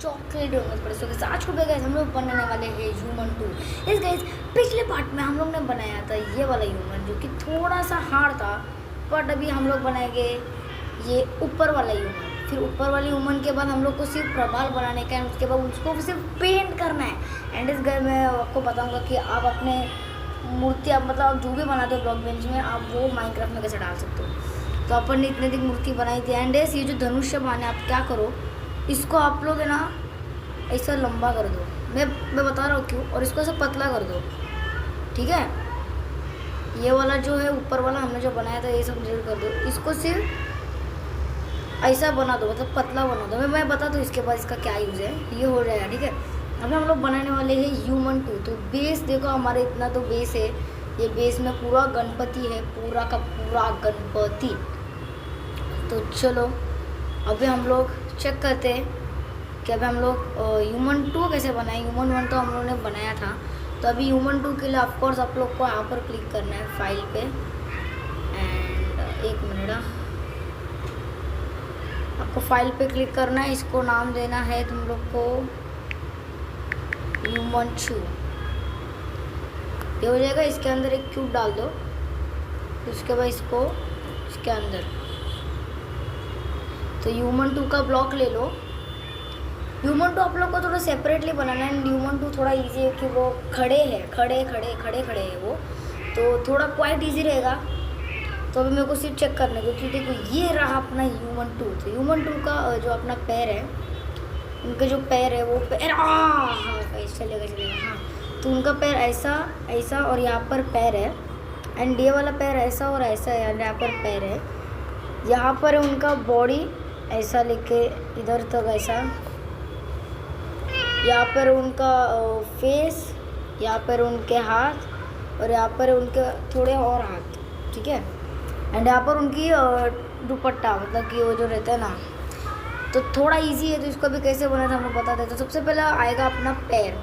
Chocolate होंगे पड़े। सो आज को गाइस हम लोग बनाने वाले हैं ह्यूमन 2। इस गाइस पिछले पार्ट में हम लोग ने बनाया था ये वाला ह्यूमन जो कि थोड़ा सा हार्ड था, बट अभी हम लोग बनाएंगे ये ऊपर वाला ह्यूमन। फिर ऊपर वाले ह्यूमन के बाद हम लोग को सिर्फ प्रभाल बनाने का है, उसके बाद उसको सिर्फ पेंट करना है। एंड इस गाइस मैं आपको बताऊँगा कि आप अपने मूर्ति आप मतलब आप जो भी बनाते हो ब्लॉक बेंच में, आप वो माइनक्राफ्ट में कैसे डाल सकते हो। तो अपन ने इतने दिन मूर्ति बनाई थी। एंड ये जो धनुष्य बाण है, आप क्या करो, इसको आप लोग है ना ऐसा लंबा कर दो। मैं बता रहा हूँ क्यों, और इसको ऐसा पतला कर दो, ठीक है। ये वाला जो है ऊपर वाला हमने जो बनाया था ये सब डिलीट कर दो, इसको सिर्फ ऐसा बना दो, मतलब पतला बना दो। मैं बता दूँ इसके बाद इसका क्या यूज़ है, ये हो जाएगा, ठीक है। अभी हम लोग बनाने वाले हैं ह्यूमन 2। तो बेस देखो हमारे इतना तो बेस है, ये बेस में पूरा गणपति है, पूरा का पूरा गणपति। तो चलो अभी हम लोग चेक करते हैं कि अभी हम लोग ह्यूमन 2 कैसे बनाए। ह्यूमन 1 तो हम लोगों ने बनाया था, तो अभी ह्यूमन 2 के लिए ऑफकोर्स आप लोग को यहाँ पर क्लिक करना है फाइल पे। एंड एक मिनट, आपको फाइल पे क्लिक करना है, इसको नाम देना है तुम लोग को ह्यूमन 2। ये हो जाएगा, इसके अंदर एक क्यूब डाल दो, उसके बाद इसको इसके अंदर। तो ह्यूमन 2 का ब्लॉक ले लो। ह्यूमन 2 आप लोग को थोड़ा सेपरेटली बनाना है। ह्यूमन 2 थोड़ा इजी है कि वो खड़े है वो, तो थोड़ा क्वाइट इजी रहेगा। तो अभी मेरे को सिर्फ चेक करना है, क्योंकि देखो ये रहा अपना ह्यूमन 2। तो ह्यूमन 2 का जो अपना पैर है, उनके जो पैर है वो पैर चलेगा हाँ। तो उनका पैर ऐसा और यहाँ पर पैर है। एंड ये वाला पैर ऐसा और ऐसा है, यहाँ पर पैर है, यहाँ पर उनका बॉडी ऐसा लेके इधर तक ऐसा, यहाँ पर उनका फेस, यहाँ पर उनके हाथ, और यहाँ पर उनके थोड़े और हाथ, ठीक है। एंड यहाँ पर उनकी दुपट्टा, मतलब कि वो जो रहता है ना, तो थोड़ा इजी है। तो इसको भी कैसे बना था हमें बता दें। तो सबसे पहले आएगा अपना पैर।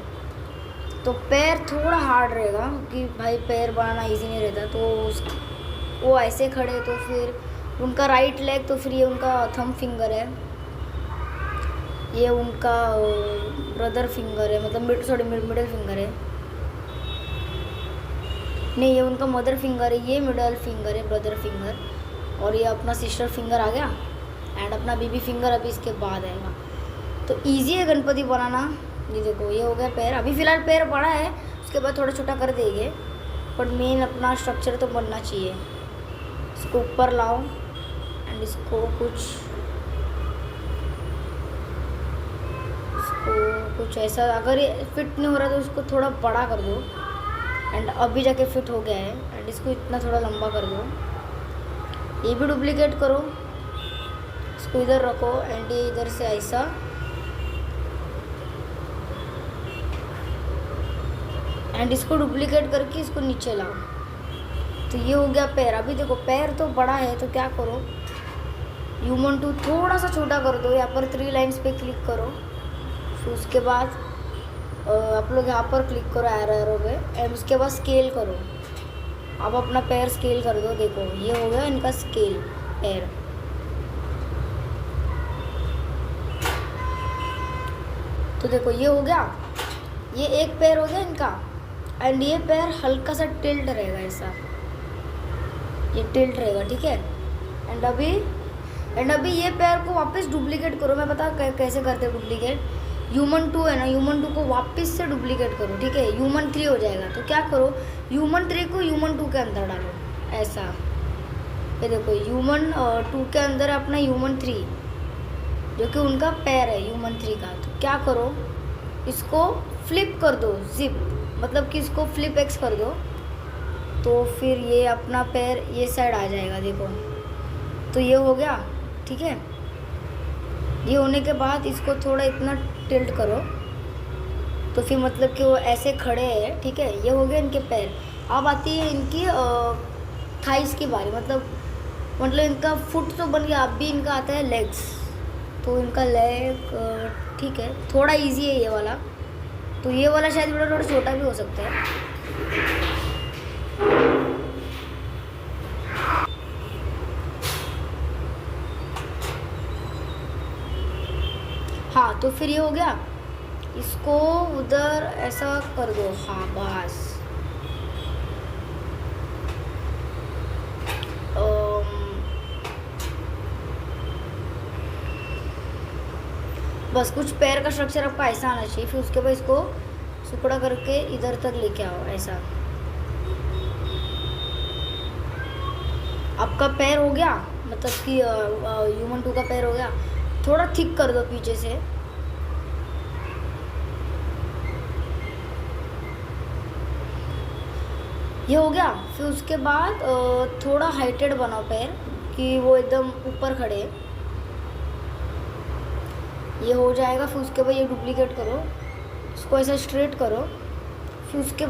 तो पैर थोड़ा हार्ड रहेगा, कि भाई पैर बनाना इजी नहीं रहता। तो वो ऐसे खड़े, तो फिर उनका राइट लेग, तो फिर ये उनका थंब फिंगर है, ये उनका ब्रदर फिंगर है, मतलब मिडिल फिंगर है, नहीं ये उनका मदर फिंगर है, ये मिडल फिंगर है, ब्रदर फिंगर, और ये अपना सिस्टर फिंगर आ गया। एंड अपना बेबी फिंगर अभी इसके बाद आएगा। तो इजी है गणपति बनाना। ये देखो ये हो गया पैर। अभी फ़िलहाल पैर बड़ा है, उसके बाद थोड़ा छोटा कर देंगे, बट मेन अपना स्ट्रक्चर तो बनना चाहिए। इसको ऊपर लाओ एंड इसको कुछ ऐसा, अगर ये फिट नहीं हो रहा तो उसको थोड़ा बड़ा कर दो। एंड अभी जाके फिट हो गया है। एंड इसको इतना थोड़ा लंबा कर दो। ये भी डुप्लीकेट करो, इसको इधर रखो, एंड ये इधर से ऐसा, एंड इसको डुप्लीकेट करके इसको नीचे लाओ। तो ये हो गया पैर। अभी देखो पैर तो बड़ा है, तो क्या करो, ह्यूमन 2 थोड़ा सा छोटा कर दो। यहाँ पर 3 लाइन्स पे क्लिक करो, फिर उसके बाद आप लोग यहाँ पर क्लिक करो एरो पे, एंड उसके बाद स्केल करो। अब अपना पैर स्केल कर दो। देखो ये हो गया इनका स्केल पैर। तो देखो ये हो गया, ये एक पैर हो गया इनका। एंड ये पैर हल्का सा टिल्ट रहेगा, ऐसा ये टिल्ट रहेगा, ठीक है। एंड अभी ये पैर को वापस डुप्लीकेट करो। मैं बता कैसे करते हैं डुप्लीकेट। ह्यूमन 2 है ना, ह्यूमन 2 को वापस से डुप्लीकेट करो, ठीक है। ह्यूमन 3 हो जाएगा। तो क्या करो, ह्यूमन 3 को ह्यूमन 2 के अंदर डालो, ऐसा। ये देखो ह्यूमन 2 के अंदर अपना ह्यूमन 3, जो कि उनका पैर है ह्यूमन 3 का। तो क्या करो, इसको फ्लिप कर दो, जिप, मतलब कि इसको फ्लिप एक्स कर दो। तो फिर ये अपना पैर ये साइड आ जाएगा, देखो। तो ये हो गया, ठीक है। ये होने के बाद इसको थोड़ा इतना टिल्ट करो, तो फिर मतलब कि वो ऐसे खड़े हैं, ठीक है। ये हो गया इनके पैर। अब आती है इनकी थाइस की बारी, मतलब इनका फुट तो बन गया। अब भी इनका आता है लेग्स। तो इनका लेग, ठीक है, थोड़ा इजी है ये वाला। तो ये वाला शायद थोड़ा छोटा भी हो सकता है। हाँ, तो फिर ये हो गया, इसको उधर ऐसा कर दो। हाँ बस बस कुछ पैर का स्ट्रक्चर आपका ऐसा आना चाहिए। फिर उसके बाद इसको टुकड़ा करके इधर तक लेके आओ ऐसा। आपका पैर हो गया, मतलब कि ह्यूमन 2 का पैर हो गया। थोड़ा थिक कर दो पीछे से। ये हो गया। फिर उसके बाद थोड़ा हाइटेड बनाओ पैर कि वो एकदम ऊपर खड़े। ये हो जाएगा। फिर उसके बाद ये डुप्लीकेट करो, इसको ऐसा स्ट्रेट करो। फिर उसके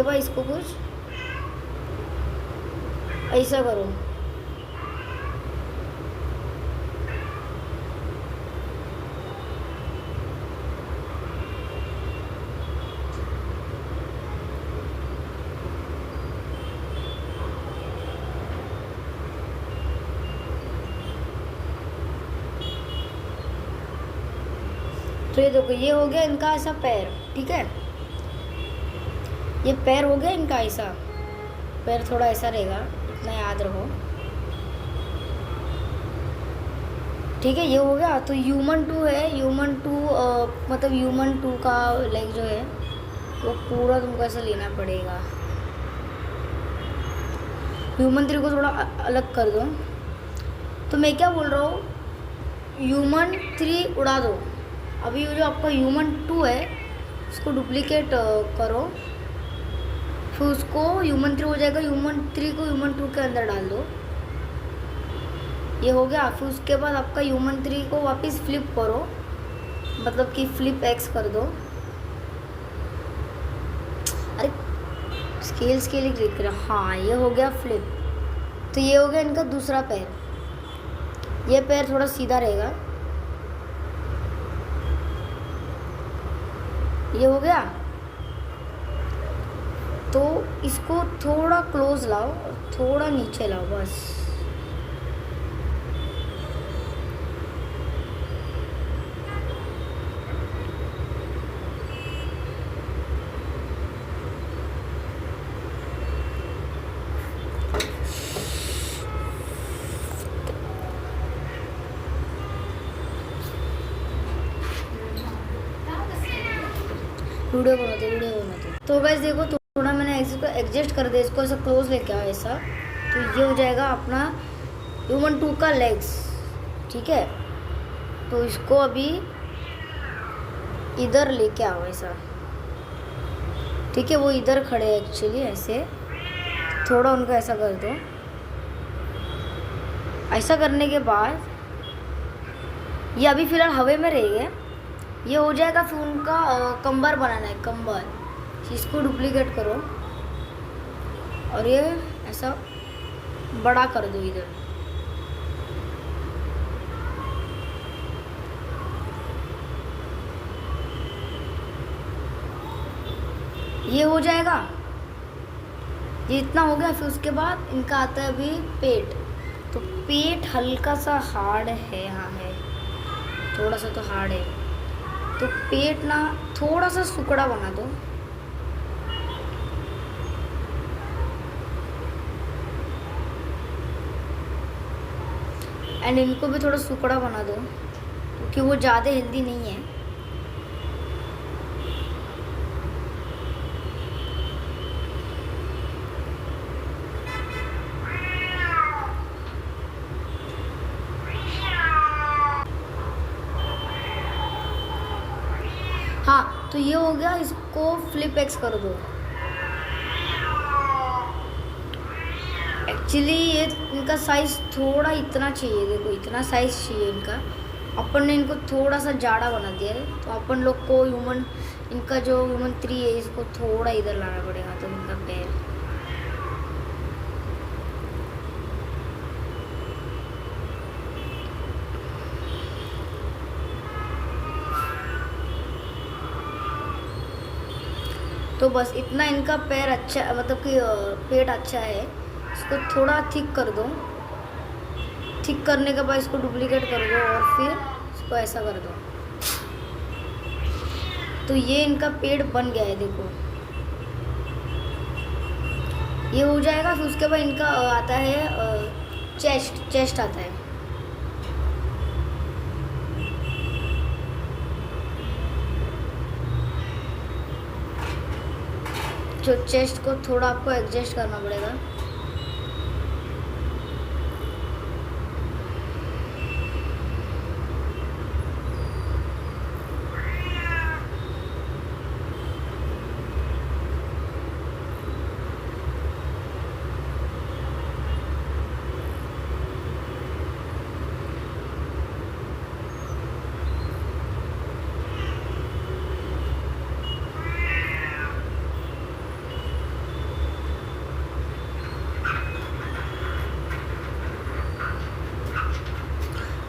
बाद इसको कुछ ऐसा करो। तो ये देखो, ये हो गया इनका ऐसा पैर। ठीक है, ये पैर हो गया इनका ऐसा। पैर थोड़ा ऐसा रहेगा, इतना याद रखो। ठीक है, ये हो गया। तो ह्यूमन 2 है, ह्यूमन 2 मतलब ह्यूमन 2 का लेग जो है वो पूरा तुमको ऐसा लेना पड़ेगा। ह्यूमन 3 को थोड़ा अलग कर दो। तो मैं क्या बोल रहा हूँ, ह्यूमन 3 उड़ा दो। अभी जो आपका ह्यूमन 2 है उसको डुप्लीकेट करो। फिर उसको ह्यूमन 3 हो जाएगा। ह्यूमन 3 को ह्यूमन 2 के अंदर डाल दो। ये हो गया। फिर उसके बाद आपका ह्यूमन 3 को वापस फ्लिप करो, मतलब कि फ्लिप एक्स कर दो। अरे स्केल ही क्लिक करो। हाँ, ये हो गया फ्लिप। तो ये हो गया इनका दूसरा पैर। ये पैर थोड़ा सीधा रहेगा। ये हो गया। तो इसको थोड़ा क्लोज लाओ, थोड़ा नीचे लाओ बस। वीडियो बनाते। तो गाइस देखो, थोड़ा मैंने इसको एडजस्ट कर दिया। इसको ऐसा क्लोज लेके आओ ऐसा। तो ये हो जाएगा अपना ह्यूमन 2 का लेग्स। ठीक है, तो इसको अभी इधर लेके आओ ऐसा। ठीक है, वो इधर खड़े हैं एक्चुअली ऐसे। थोड़ा उनको ऐसा कर दो। ऐसा करने के बाद ये अभी फ़िलहाल हवे में रहेंगे। ये हो जाएगा। फिर उनका कंबर बनाना है, कंबर। इसको डुप्लीकेट करो और ये ऐसा बड़ा कर दो इधर। ये हो जाएगा। ये इतना हो गया। फिर उसके बाद इनका आता है अभी पेट। तो पेट हल्का सा हार्ड है। हाँ है, थोड़ा सा तो हार्ड है। तो पेट ना थोड़ा सा सुकड़ा बना दो। एंड इनको भी थोड़ा सुकड़ा बना दो क्योंकि वो ज़्यादा हेल्दी नहीं है। हाँ, तो ये हो गया। इसको फ्लिप एक्स कर दो। एक्चुअली ये इनका साइज़ थोड़ा इतना चाहिए। देखो, इतना साइज़ चाहिए इनका। अपन ने इनको थोड़ा सा जाड़ा बना दिया है। तो अपन लोग को इनका जो ह्यूमन 3 है इसको थोड़ा इधर लाना पड़ेगा। तो इनका पैर तो बस इतना इनका पैर अच्छा, मतलब कि पेट अच्छा है। इसको थोड़ा थिक कर दो। थिक करने के बाद इसको डुप्लीकेट कर दो और फिर इसको ऐसा कर दो। तो ये इनका पेड़ बन गया है, देखो ये हो जाएगा। फिर उसके बाद इनका आता है चेस्ट आता है। जो चेस्ट को थोड़ा आपको एडजस्ट करना पड़ेगा।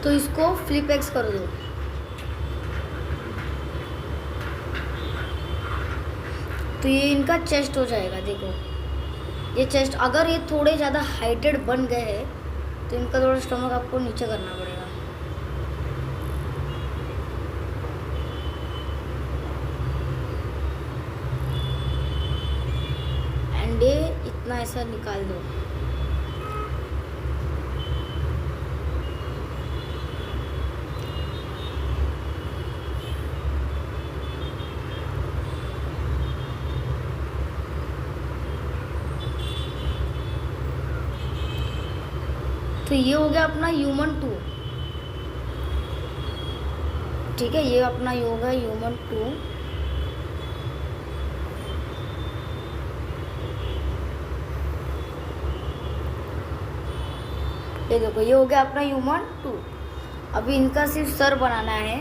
तो इसको फ्लिप एक्स कर दो। तो ये इनका चेस्ट हो जाएगा। देखो ये चेस्ट, अगर ये थोड़े ज़्यादा हाइटेड बन गए हैं तो इनका थोड़ा स्टमक आपको नीचे करना पड़ेगा। एंड ये इतना ऐसा निकाल दो। तो ये हो गया अपना ह्यूमन 2। ठीक है, ये अपना हो गया ह्यूमन 2। ये देखो ये हो गया अपना ह्यूमन 2। अभी इनका सिर्फ सर बनाना है।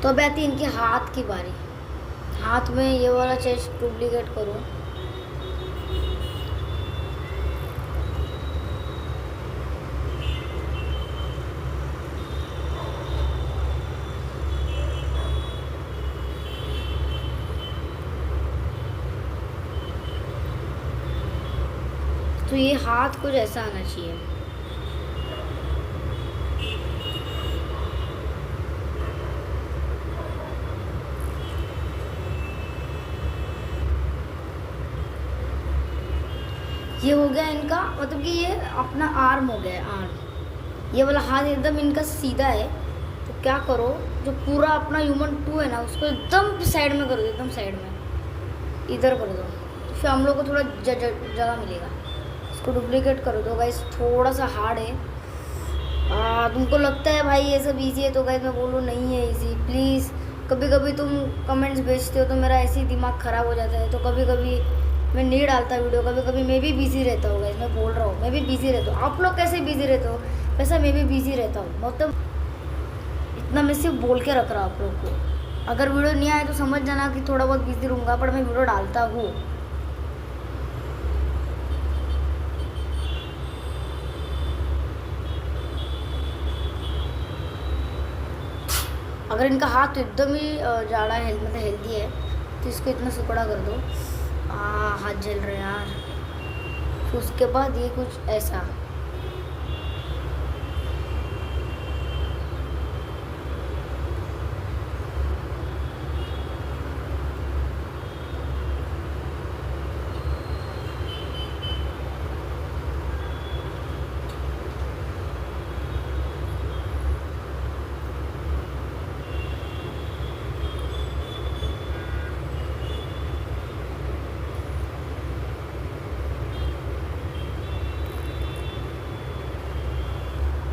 तो अब आती है इनके हाथ की बारी। हाथ में ये वाला चेस्ट डुप्लीकेट करो। तो ये हाथ कुछ ऐसा आना चाहिए। ये हो गया इनका, मतलब कि ये अपना आर्म हो गया है, आर्म। ये वाला हाथ एकदम इनका सीधा है। तो क्या करो, जो पूरा अपना ह्यूमन 2 है ना उसको एकदम साइड में कर दो, एकदम साइड में इधर कर दो। तो फिर हम लोग को थोड़ा जगह मिलेगा। इसको डुप्लीकेट कर दो गाइस। थोड़ा सा हार्ड है। तुमको लगता है भाई ये सब ईजी है, तो गाइस मैं बोलूँ नहीं है ईजी। प्लीज़, कभी कभी तुम कमेंट्स भेजते हो तो मेरा ऐसे ही दिमाग ख़राब हो जाता है। तो कभी कभी मैं नहीं डालता वीडियो, कभी कभी मैं भी बिज़ी रहता हूँ गाइस। मैं बोल रहा हूँ मैं भी बिज़ी रहता हूँ। आप लोग कैसे बिज़ी रहते हो वैसा मैं भी बिज़ी रहता हूँ। मतलब इतना मैं सिर्फ बोल के रख रहा हूँ आप लोग को। अगर वीडियो नहीं आए तो समझ जाना कि थोड़ा बहुत बिज़ी रहूँगा, पर मैं वीडियो डालता हूँ। अगर इनका हाथ एकदम ही जाड़ा है, मतलब हेल्दी है, तो इसको इतना सुकड़ा कर दो। हाथ जल रहे यार। फिर उसके बाद ये कुछ ऐसा।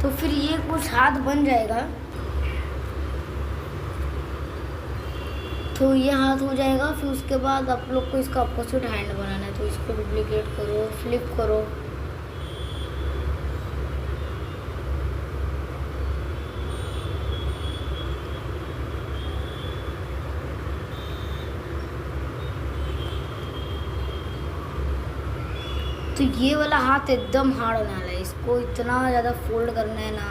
तो फिर ये कुछ हाथ बन जाएगा। तो ये हाथ हो जाएगा। फिर उसके बाद आप लोग को इसका अपोजिट हैंड बनाना है। तो इसको डुप्लीकेट करो, फ्लिप करो। तो ये वाला हाथ एकदम हार्ड होने वाला है। इसको इतना ज़्यादा फोल्ड करना है ना।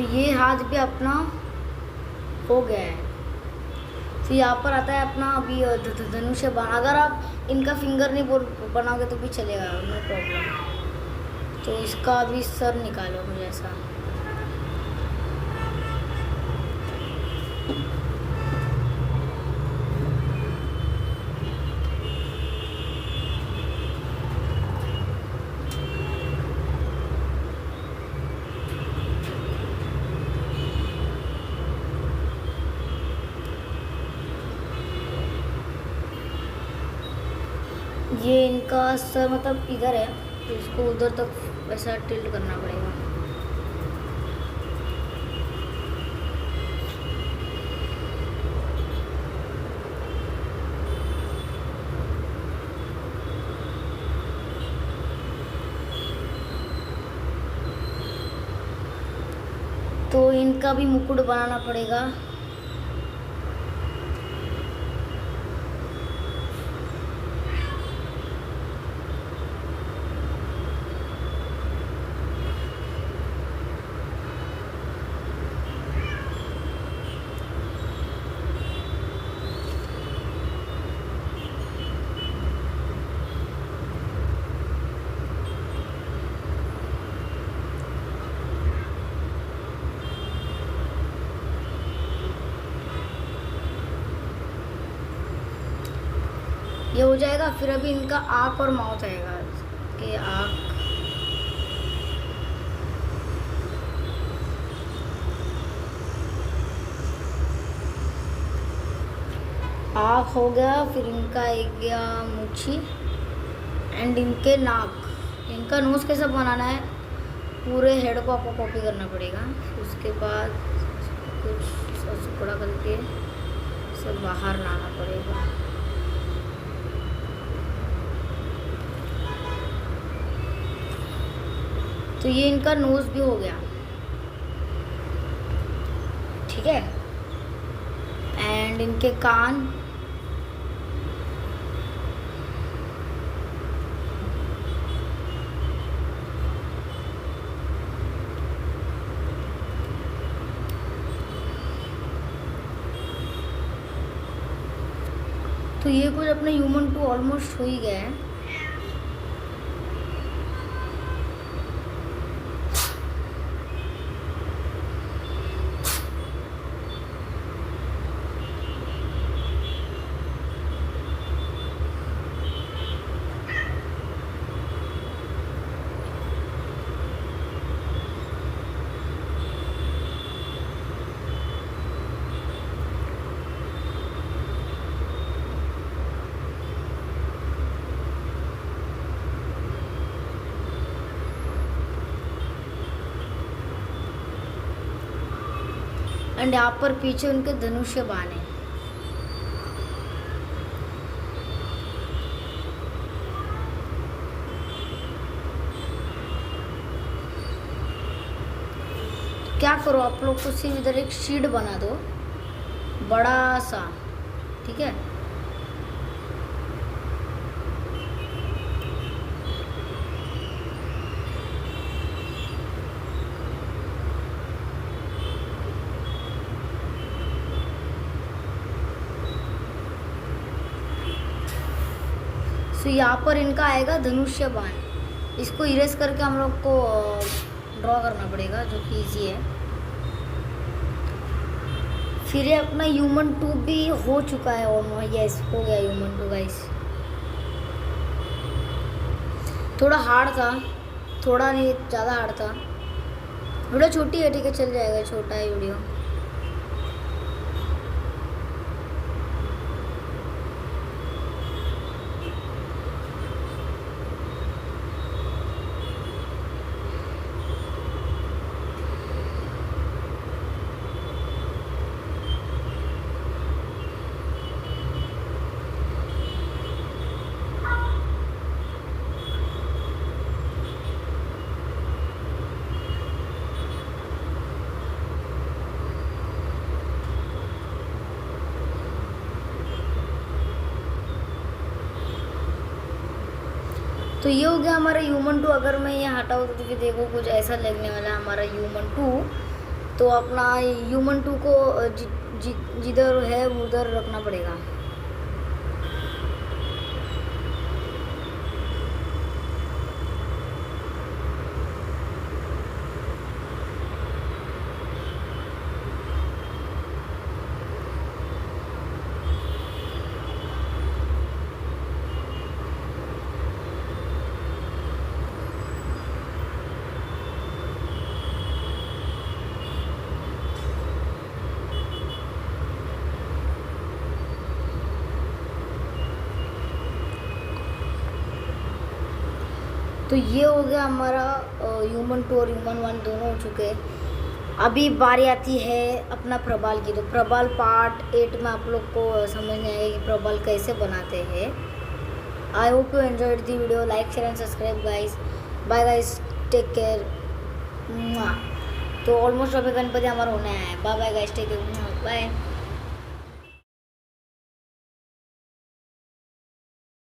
ये हाथ भी अपना हो गया है। फिर यहाँ पर आता है अपना अभी धनुष बाण। अगर आप इनका फिंगर नहीं बनाओगे तो भी चलेगा, नो प्रॉब्लम। तो इसका अभी सर निकालो मुझे ऐसा। ये इनका सर मतलब इधर है, तो इसको उधर तक वैसा टिल्ट करना पड़ेगा। तो इनका भी मुकुट बनाना पड़ेगा। ये हो जाएगा। फिर अभी इनका आँख और माउथ आएगा कि आँख हो गया। फिर इनका एक गया मुच्छी एंड इनके नाक। इनका नोज कैसा बनाना है, पूरे हेड को आपको कॉपी करना पड़ेगा। उसके बाद कुछ टुकड़ा करके सब बाहर लाना पड़ेगा। तो ये इनका नोज भी हो गया, ठीक है। एंड इनके कान, तो ये कुछ अपने ह्यूमन 2 ऑलमोस्ट हो ही गया है। एंड यहाँ पर पीछे उनके धनुष्य बाण है। क्या करो आप लोग को सिर्फ इधर एक शीट बना दो बड़ा सा, ठीक है। तो यहाँ पर इनका आएगा धनुष्य बाण। इसको इरेज करके हम लोग को ड्रॉ करना पड़ेगा, जो कि इजी है। फिर ये अपना ह्यूमन 2 भी हो चुका है ऑलमोस्ट। यस, हो गया ह्यूमन 2 गाइस। थोड़ा हार्ड था, थोड़ा नहीं ज़्यादा हार्ड था। वीडियो छोटी है, ठीक है, चल जाएगा, छोटा है वीडियो। तो ये हो गया हमारा ह्यूमन 2। अगर मैं ये हटाऊँ तो फिर देखो कुछ ऐसा लगने वाला है हमारा ह्यूमन 2। तो अपना ह्यूमन 2 को जिधर है उधर रखना पड़ेगा। तो ये हो गया हमारा ह्यूमन 2 और ह्यूमन 1 दोनों हो चुके हैं। अभी बारी आती है अपना प्रबाल की। तो प्रबाल पार्ट 8 में आप लोग को समझ में आएगा कि प्रबाल कैसे बनाते हैं। I hope you enjoyed the video. Like share and subscribe guys. Bye guys, take care. तो ऑलमोस्ट अभी गणपति हमारा होने आया है। Bye bye guys, take care, bye.